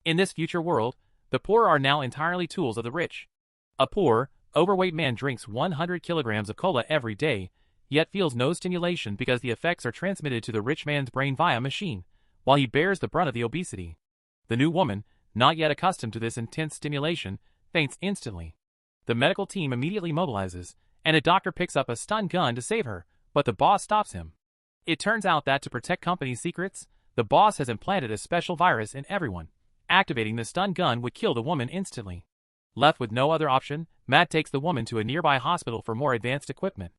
In this future world, the poor are now entirely tools of the rich. A poor, overweight man drinks 100 kilograms of cola every day, yet feels no stimulation because the effects are transmitted to the rich man's brain via machine, while he bears the brunt of the obesity. The new woman, not yet accustomed to this intense stimulation, faints instantly. The medical team immediately mobilizes, and a doctor picks up a stun gun to save her, but the boss stops him. It turns out that to protect company secrets, the boss has implanted a special virus in everyone. Activating the stun gun would kill the woman instantly. Left with no other option, Matt takes the woman to a nearby hospital for more advanced equipment.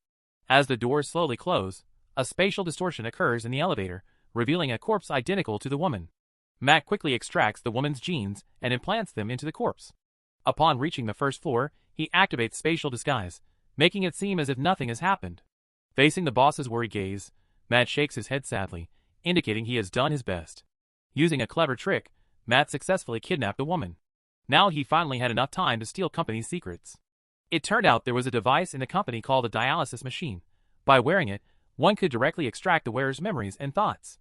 As the doors slowly close, a spatial distortion occurs in the elevator, revealing a corpse identical to the woman. Matt quickly extracts the woman's genes and implants them into the corpse. Upon reaching the first floor, he activates spatial disguise, making it seem as if nothing has happened. Facing the boss's worried gaze, Matt shakes his head sadly, indicating he has done his best. Using a clever trick, Matt successfully kidnapped the woman. Now he finally had enough time to steal company secrets. It turned out there was a device in the company called a dialysis machine. By wearing it, one could directly extract the wearer's memories and thoughts.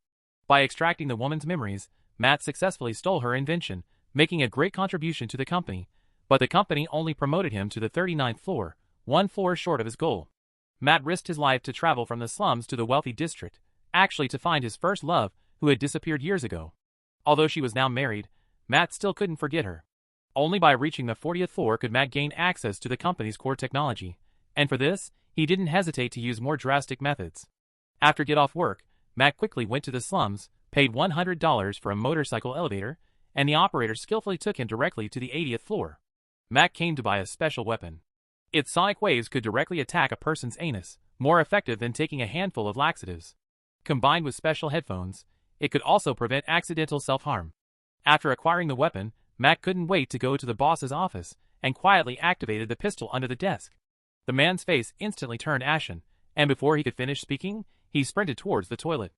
By extracting the woman's memories, Matt successfully stole her invention, making a great contribution to the company, but the company only promoted him to the 39th floor, one floor short of his goal. Matt risked his life to travel from the slums to the wealthy district, actually to find his first love, who had disappeared years ago. Although she was now married, Matt still couldn't forget her. Only by reaching the 40th floor could Matt gain access to the company's core technology, and for this, he didn't hesitate to use more drastic methods. After get off work, Matt quickly went to the slums, paid $100 for a motorcycle elevator, and the operator skillfully took him directly to the 80th floor. Matt came to buy a special weapon. Its sonic waves could directly attack a person's anus, more effective than taking a handful of laxatives. Combined with special headphones, it could also prevent accidental self-harm. After acquiring the weapon, Matt couldn't wait to go to the boss's office and quietly activated the pistol under the desk. The man's face instantly turned ashen, and before he could finish speaking, he sprinted towards the toilet.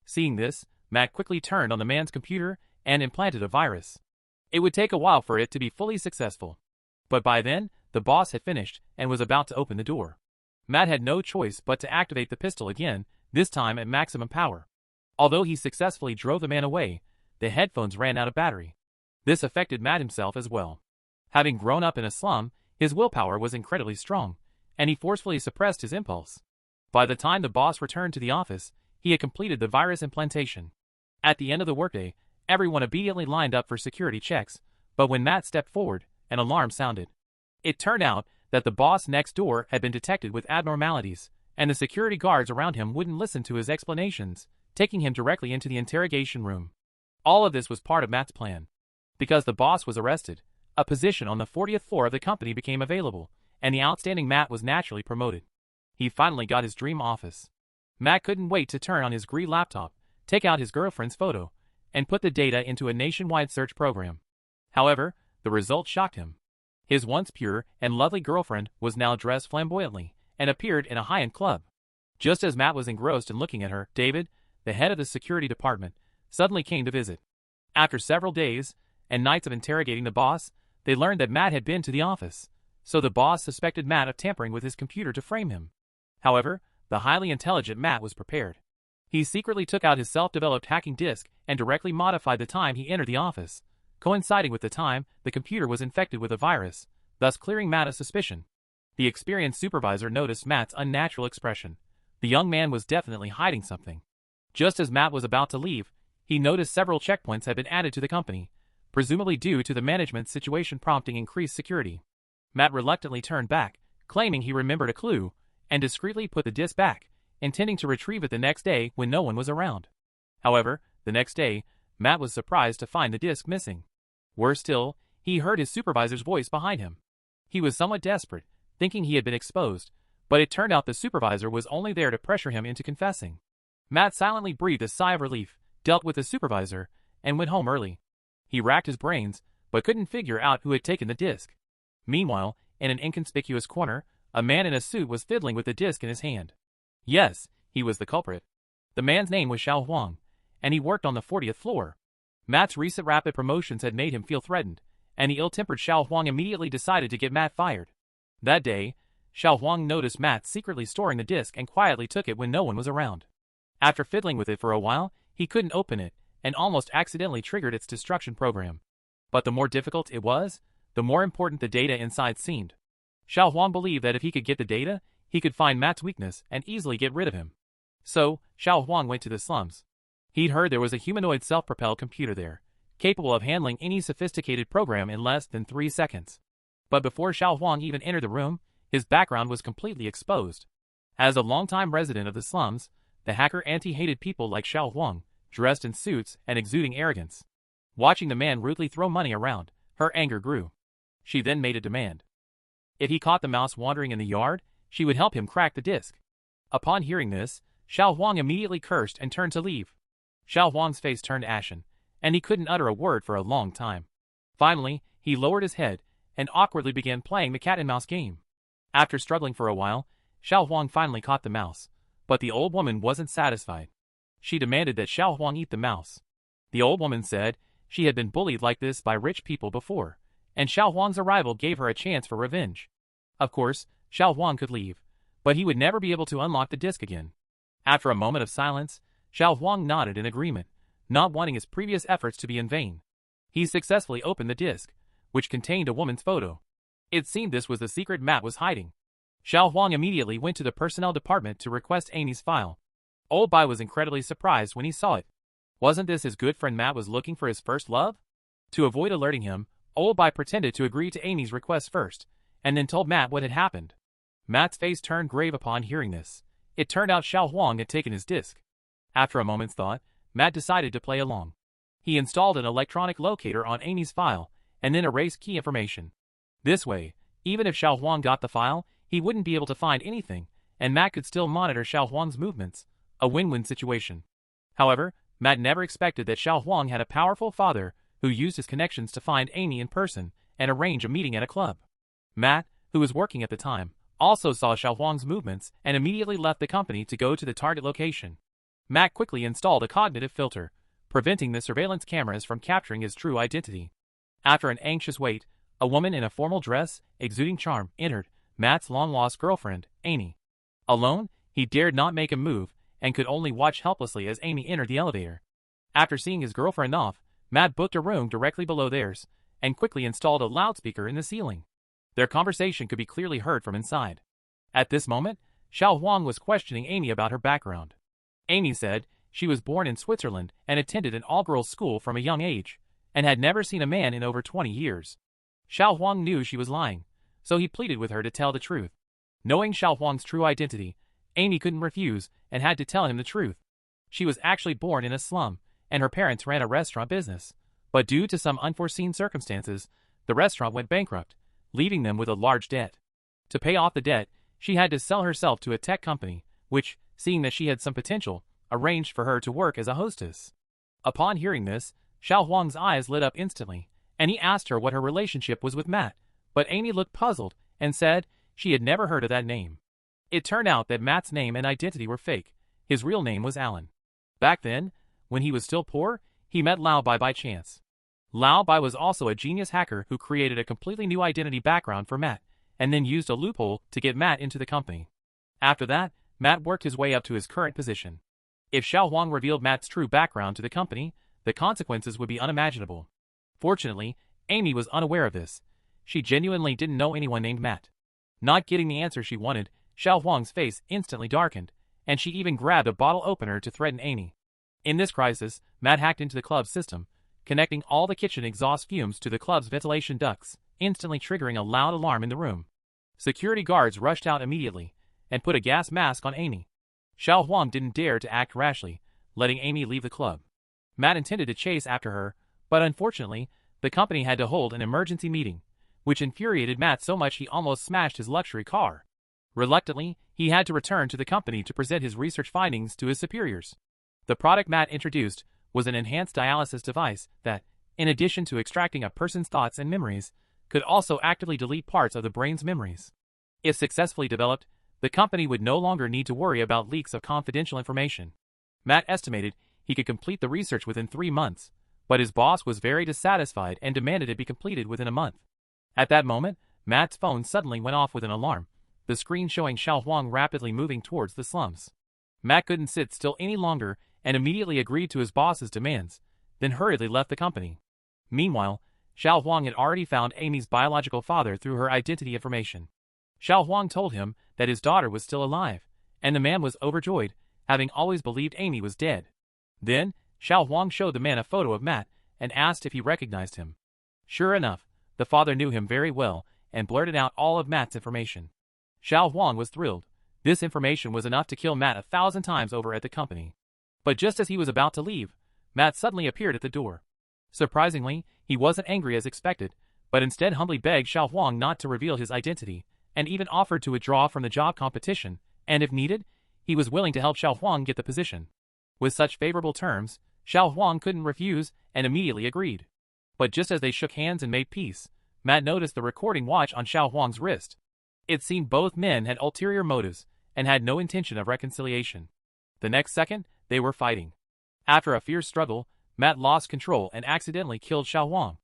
Seeing this, Matt quickly turned on the man's computer and implanted a virus. It would take a while for it to be fully successful. But by then, the boss had finished and was about to open the door. Matt had no choice but to activate the pistol again, this time at maximum power. Although he successfully drove the man away, the headphones ran out of battery. This affected Matt himself as well. Having grown up in a slum, his willpower was incredibly strong, and he forcefully suppressed his impulse. By the time the boss returned to the office, he had completed the virus implantation. At the end of the workday, everyone immediately lined up for security checks, but when Matt stepped forward, an alarm sounded. It turned out that the boss next door had been detected with abnormalities, and the security guards around him wouldn't listen to his explanations, taking him directly into the interrogation room. All of this was part of Matt's plan. Because the boss was arrested, a position on the 40th floor of the company became available, and the outstanding Matt was naturally promoted. He finally got his dream office. Matt couldn't wait to turn on his green laptop, take out his girlfriend's photo, and put the data into a nationwide search program. However, the result shocked him. His once pure and lovely girlfriend was now dressed flamboyantly and appeared in a high-end club. Just as Matt was engrossed in looking at her, David, the head of the security department, suddenly came to visit. After several days and nights of interrogating the boss, they learned that Matt had been to the office, so the boss suspected Matt of tampering with his computer to frame him. However, the highly intelligent Matt was prepared. He secretly took out his self-developed hacking disk and directly modified the time he entered the office, coinciding with the time the computer was infected with a virus, thus clearing Matt of suspicion. The experienced supervisor noticed Matt's unnatural expression. The young man was definitely hiding something. Just as Matt was about to leave, he noticed several checkpoints had been added to the company, presumably due to the management's situation prompting increased security. Matt reluctantly turned back, claiming he remembered a clue, and discreetly put the disk back, intending to retrieve it the next day when no one was around. However, the next day, Matt was surprised to find the disk missing. Worse still, he heard his supervisor's voice behind him. He was somewhat desperate, thinking he had been exposed, but it turned out the supervisor was only there to pressure him into confessing. Matt silently breathed a sigh of relief, dealt with the supervisor, and went home early. He racked his brains, but couldn't figure out who had taken the disk. Meanwhile, in an inconspicuous corner, a man in a suit was fiddling with the disk in his hand. Yes, he was the culprit. The man's name was Xiao Huang, and he worked on the 40th floor. Matt's recent rapid promotions had made him feel threatened, and the ill-tempered Xiao Huang immediately decided to get Matt fired. That day, Xiao Huang noticed Matt secretly storing the disk and quietly took it when no one was around. After fiddling with it for a while, he couldn't open it, and almost accidentally triggered its destruction program. But the more difficult it was, the more important the data inside seemed. Xiao Huang believed that if he could get the data, he could find Matt's weakness and easily get rid of him. So, Xiao Huang went to the slums. He'd heard there was a humanoid self-propelled computer there, capable of handling any sophisticated program in less than 3 seconds. But before Xiao Huang even entered the room, his background was completely exposed. As a longtime resident of the slums, the hacker anti-hated people like Xiao Huang, dressed in suits and exuding arrogance. Watching the man rudely throw money around, her anger grew. She then made a demand. If he caught the mouse wandering in the yard, she would help him crack the disc. Upon hearing this, Xiao Huang immediately cursed and turned to leave. Xiao Huang's face turned ashen, and he couldn't utter a word for a long time. Finally, he lowered his head and awkwardly began playing the cat-and-mouse game. After struggling for a while, Xiao Huang finally caught the mouse, but the old woman wasn't satisfied. She demanded that Xiao Huang eat the mouse. The old woman said she had been bullied like this by rich people before, and Xiao Huang's arrival gave her a chance for revenge. Of course, Xiao Huang could leave, but he would never be able to unlock the disc again. After a moment of silence, Xiao Huang nodded in agreement, not wanting his previous efforts to be in vain. He successfully opened the disc, which contained a woman's photo. It seemed this was the secret Matt was hiding. Xiao Huang immediately went to the personnel department to request Amy's file. Old Bai was incredibly surprised when he saw it. Wasn't this his good friend Matt was looking for his first love? To avoid alerting him, Old Bai pretended to agree to Amy's request first, and then told Matt what had happened. Matt's face turned grave upon hearing this. It turned out Xiao Huang had taken his disc. After a moment's thought, Matt decided to play along. He installed an electronic locator on Amy's file, and then erased key information. This way, even if Xiao Huang got the file, he wouldn't be able to find anything, and Matt could still monitor Xiao Huang's movements, a win-win situation. However, Matt never expected that Xiao Huang had a powerful father who used his connections to find Amy in person and arrange a meeting at a club. Matt, who was working at the time, also saw Xiao Huang's movements and immediately left the company to go to the target location. Matt quickly installed a cognitive filter, preventing the surveillance cameras from capturing his true identity. After an anxious wait, a woman in a formal dress, exuding charm, entered, Matt's long-lost girlfriend, Amy. Alone, he dared not make a move and could only watch helplessly as Amy entered the elevator. After seeing his girlfriend off, Matt booked a room directly below theirs and quickly installed a loudspeaker in the ceiling. Their conversation could be clearly heard from inside. At this moment, Xiao Huang was questioning Amy about her background. Amy said she was born in Switzerland and attended an all-girls school from a young age, and had never seen a man in over 20 years. Xiao Huang knew she was lying, so he pleaded with her to tell the truth. Knowing Xiao Huang's true identity, Amy couldn't refuse and had to tell him the truth. She was actually born in a slum, and her parents ran a restaurant business. But due to some unforeseen circumstances, the restaurant went bankrupt, leaving them with a large debt. To pay off the debt, she had to sell herself to a tech company, which, seeing that she had some potential, arranged for her to work as a hostess. Upon hearing this, Xiao Huang's eyes lit up instantly, and he asked her what her relationship was with Matt, but Amy looked puzzled and said she had never heard of that name. It turned out that Matt's name and identity were fake. His real name was Alan. Back then, when he was still poor, he met Lao Bai by chance. Lao Bai was also a genius hacker who created a completely new identity background for Matt, and then used a loophole to get Matt into the company. After that, Matt worked his way up to his current position. If Xiao Huang revealed Matt's true background to the company, the consequences would be unimaginable. Fortunately, Amy was unaware of this. She genuinely didn't know anyone named Matt. Not getting the answer she wanted, Xiao Huang's face instantly darkened, and she even grabbed a bottle opener to threaten Amy. In this crisis, Matt hacked into the club's system, connecting all the kitchen exhaust fumes to the club's ventilation ducts, instantly triggering a loud alarm in the room. Security guards rushed out immediately and put a gas mask on Amy. Xiao Huang didn't dare to act rashly, letting Amy leave the club. Matt intended to chase after her, but unfortunately, the company had to hold an emergency meeting, which infuriated Matt so much he almost smashed his luxury car. Reluctantly, he had to return to the company to present his research findings to his superiors. The product Matt introduced was an enhanced dialysis device that, in addition to extracting a person's thoughts and memories, could also actively delete parts of the brain's memories. If successfully developed, the company would no longer need to worry about leaks of confidential information. Matt estimated he could complete the research within 3 months, but his boss was very dissatisfied and demanded it be completed within a month. At that moment, Matt's phone suddenly went off with an alarm, the screen showing Xiao Huang rapidly moving towards the slums. Matt couldn't sit still any longer and immediately agreed to his boss's demands, then hurriedly left the company. Meanwhile, Xiao Huang had already found Amy's biological father through her identity information. Xiao Huang told him that his daughter was still alive, and the man was overjoyed, having always believed Amy was dead. Then, Xiao Huang showed the man a photo of Matt and asked if he recognized him. Sure enough, the father knew him very well and blurted out all of Matt's information. Xiao Huang was thrilled. This information was enough to kill Matt 1,000 times over at the company. But just as he was about to leave, Matt suddenly appeared at the door. Surprisingly, he wasn't angry as expected, but instead humbly begged Xiao Huang not to reveal his identity, and even offered to withdraw from the job competition, and if needed, he was willing to help Xiao Huang get the position. With such favorable terms, Xiao Huang couldn't refuse and immediately agreed. But just as they shook hands and made peace, Matt noticed the recording watch on Xiao Huang's wrist. It seemed both men had ulterior motives and had no intention of reconciliation. The next second, they were fighting. After a fierce struggle, Matt lost control and accidentally killed Xiao Huang.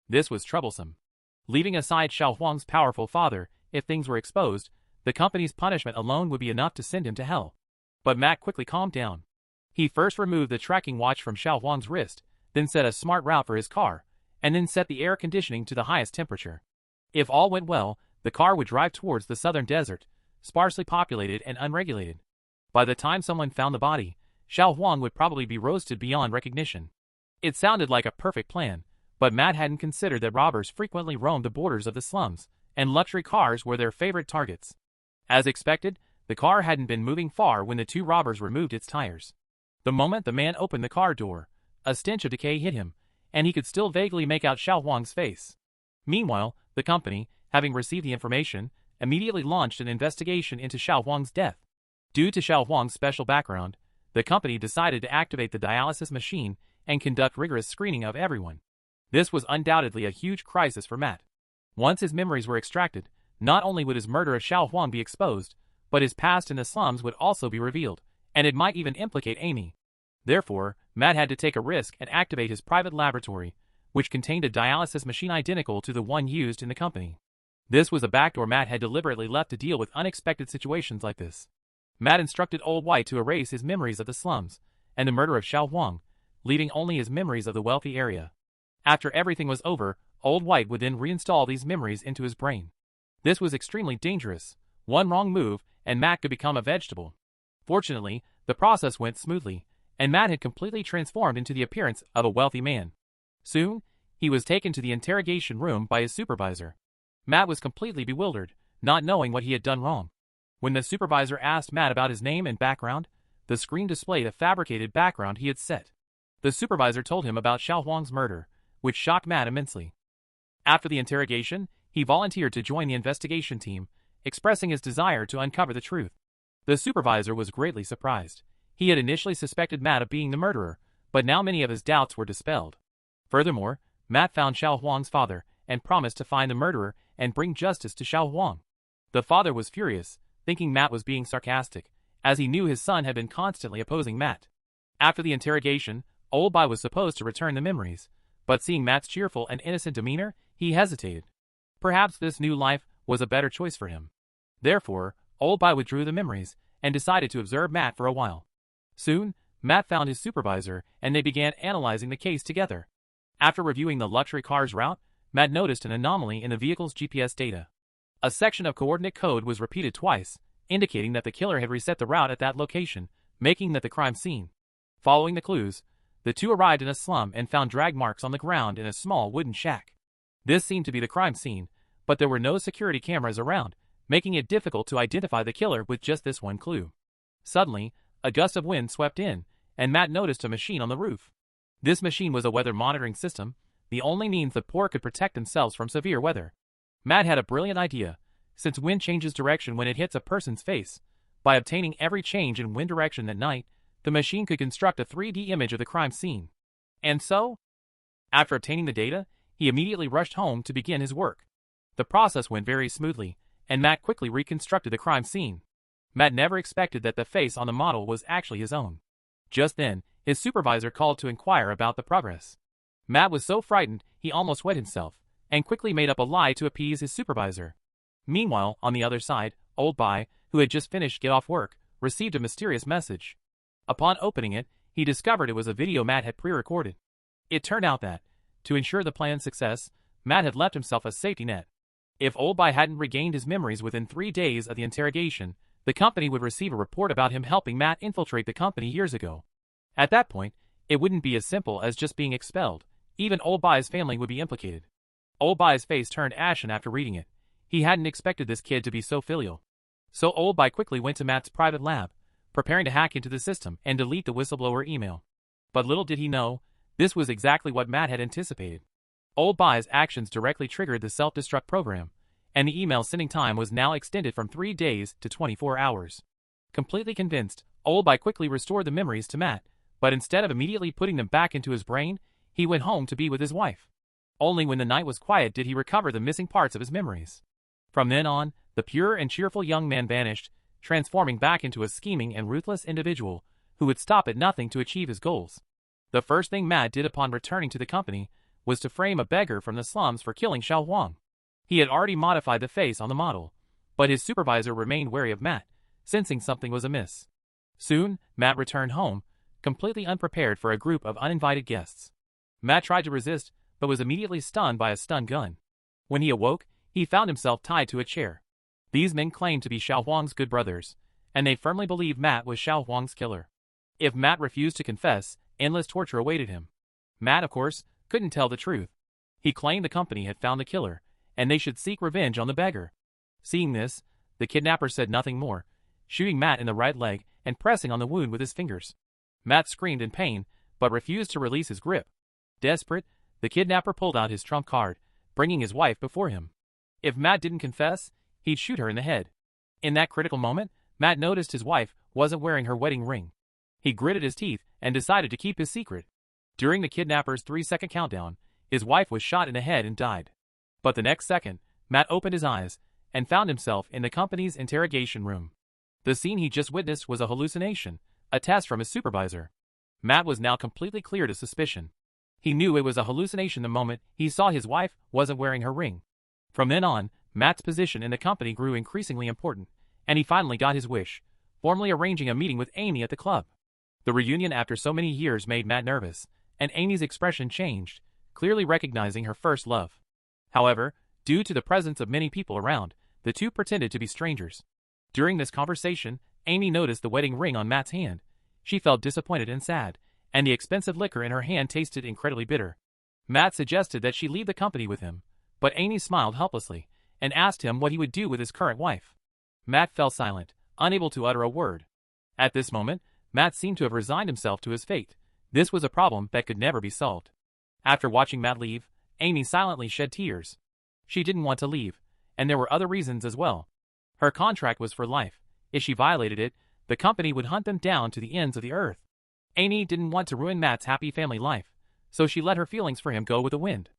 This was troublesome. Leaving aside Xiao Huang's powerful father, if things were exposed, the company's punishment alone would be enough to send him to hell. But Matt quickly calmed down. He first removed the tracking watch from Xiao Huang's wrist, then set a smart route for his car, and then set the air conditioning to the highest temperature. If all went well, the car would drive towards the southern desert, sparsely populated and unregulated. By the time someone found the body, Xiao Huang would probably be roasted beyond recognition. It sounded like a perfect plan, but Matt hadn't considered that robbers frequently roamed the borders of the slums, and luxury cars were their favorite targets. As expected, the car hadn't been moving far when the two robbers removed its tires. The moment the man opened the car door, a stench of decay hit him, and he could still vaguely make out Xiao Huang's face. Meanwhile, the company, having received the information, immediately launched an investigation into Xiao Huang's death. Due to Xiao Huang's special background, the company decided to activate the dialysis machine and conduct rigorous screening of everyone. This was undoubtedly a huge crisis for Matt. Once his memories were extracted, not only would his murder of Xiao Huang be exposed, but his past in the slums would also be revealed, and it might even implicate Amy. Therefore, Matt had to take a risk and activate his private laboratory, which contained a dialysis machine identical to the one used in the company. This was a backdoor Matt had deliberately left to deal with unexpected situations like this. Matt instructed Old White to erase his memories of the slums and the murder of Xiao Huang, leaving only his memories of the wealthy area. After everything was over, Old White would then reinstall these memories into his brain. This was extremely dangerous. One wrong move, and Matt could become a vegetable. Fortunately, the process went smoothly, and Matt had completely transformed into the appearance of a wealthy man. Soon, he was taken to the interrogation room by his supervisor. Matt was completely bewildered, not knowing what he had done wrong. When the supervisor asked Matt about his name and background, the screen displayed a fabricated background he had set. The supervisor told him about Xiao Huang's murder, which shocked Matt immensely. After the interrogation, he volunteered to join the investigation team, expressing his desire to uncover the truth. The supervisor was greatly surprised. He had initially suspected Matt of being the murderer, but now many of his doubts were dispelled. Furthermore, Matt found Xiao Huang's father and promised to find the murderer and bring justice to Xiao Huang. The father was furious, thinking Matt was being sarcastic, as he knew his son had been constantly opposing Matt. After the interrogation, Old Bai was supposed to return the memories, but seeing Matt's cheerful and innocent demeanor, he hesitated. Perhaps this new life was a better choice for him. Therefore, Old Bai withdrew the memories and decided to observe Matt for a while. Soon, Matt found his supervisor and they began analyzing the case together. After reviewing the luxury car's route, Matt noticed an anomaly in the vehicle's GPS data. A section of coordinate code was repeated twice, indicating that the killer had reset the route at that location, making that the crime scene. Following the clues, the two arrived in a slum and found drag marks on the ground in a small wooden shack. This seemed to be the crime scene, but there were no security cameras around, making it difficult to identify the killer with just this one clue. Suddenly, a gust of wind swept in, and Matt noticed a machine on the roof. This machine was a weather monitoring system, the only means the poor could protect themselves from severe weather. Matt had a brilliant idea. Since wind changes direction when it hits a person's face, by obtaining every change in wind direction at night, the machine could construct a 3D image of the crime scene. And so, after obtaining the data, he immediately rushed home to begin his work. The process went very smoothly, and Matt quickly reconstructed the crime scene. Matt never expected that the face on the model was actually his own. Just then, his supervisor called to inquire about the progress. Matt was so frightened he almost wet himself, and quickly made up a lie to appease his supervisor. Meanwhile, on the other side, Old Bai, who had just finished get-off work, received a mysterious message. Upon opening it, he discovered it was a video Matt had pre-recorded. It turned out that, to ensure the plan's success, Matt had left himself a safety net. If Oldby hadn't regained his memories within 3 days of the interrogation, the company would receive a report about him helping Matt infiltrate the company years ago. At that point, it wouldn't be as simple as just being expelled. Even Oldby's family would be implicated. Oldby's face turned ashen after reading it. He hadn't expected this kid to be so filial. So Oldby quickly went to Matt's private lab, preparing to hack into the system and delete the whistleblower email. But little did he know, this was exactly what Matt had anticipated. Oldby's actions directly triggered the self-destruct program, and the email sending time was now extended from 3 days to 24 hours. Completely convinced, Oldby quickly restored the memories to Matt, but instead of immediately putting them back into his brain, he went home to be with his wife. Only when the night was quiet did he recover the missing parts of his memories. From then on, the pure and cheerful young man vanished, transforming back into a scheming and ruthless individual who would stop at nothing to achieve his goals. The first thing Matt did upon returning to the company was to frame a beggar from the slums for killing Xiao Huang. He had already modified the face on the model, but his supervisor remained wary of Matt, sensing something was amiss. Soon, Matt returned home, completely unprepared for a group of uninvited guests. Matt tried to resist, but was immediately stunned by a stun gun. When he awoke, he found himself tied to a chair. These men claimed to be Xiao Huang's good brothers, and they firmly believed Matt was Xiao Huang's killer. If Matt refused to confess, endless torture awaited him. Matt, of course, couldn't tell the truth. He claimed the company had found the killer, and they should seek revenge on the beggar. Seeing this, the kidnapper said nothing more, shooting Matt in the right leg and pressing on the wound with his fingers. Matt screamed in pain, but refused to release his grip. Desperate, the kidnapper pulled out his trump card, bringing his wife before him. If Matt didn't confess, he'd shoot her in the head. In that critical moment, Matt noticed his wife wasn't wearing her wedding ring. He gritted his teeth and decided to keep his secret. During the kidnapper's 3-second countdown, his wife was shot in the head and died. But the next second, Matt opened his eyes and found himself in the company's interrogation room. The scene he just witnessed was a hallucination, a test from his supervisor. Matt was now completely cleared of suspicion. He knew it was a hallucination the moment he saw his wife wasn't wearing her ring. From then on, Matt's position in the company grew increasingly important, and he finally got his wish, formally arranging a meeting with Amy at the club. The reunion after so many years made Matt nervous, and Amy's expression changed, clearly recognizing her first love. However, due to the presence of many people around, the two pretended to be strangers. During this conversation, Amy noticed the wedding ring on Matt's hand. She felt disappointed and sad, and the expensive liquor in her hand tasted incredibly bitter. Matt suggested that she leave the company with him, but Amy smiled helplessly and asked him what he would do with his current wife. Matt fell silent, unable to utter a word. At this moment, Matt seemed to have resigned himself to his fate. This was a problem that could never be solved. After watching Matt leave, Amy silently shed tears. She didn't want to leave, and there were other reasons as well. Her contract was for life. If she violated it, the company would hunt them down to the ends of the earth. Amy didn't want to ruin Matt's happy family life, so she let her feelings for him go with the wind.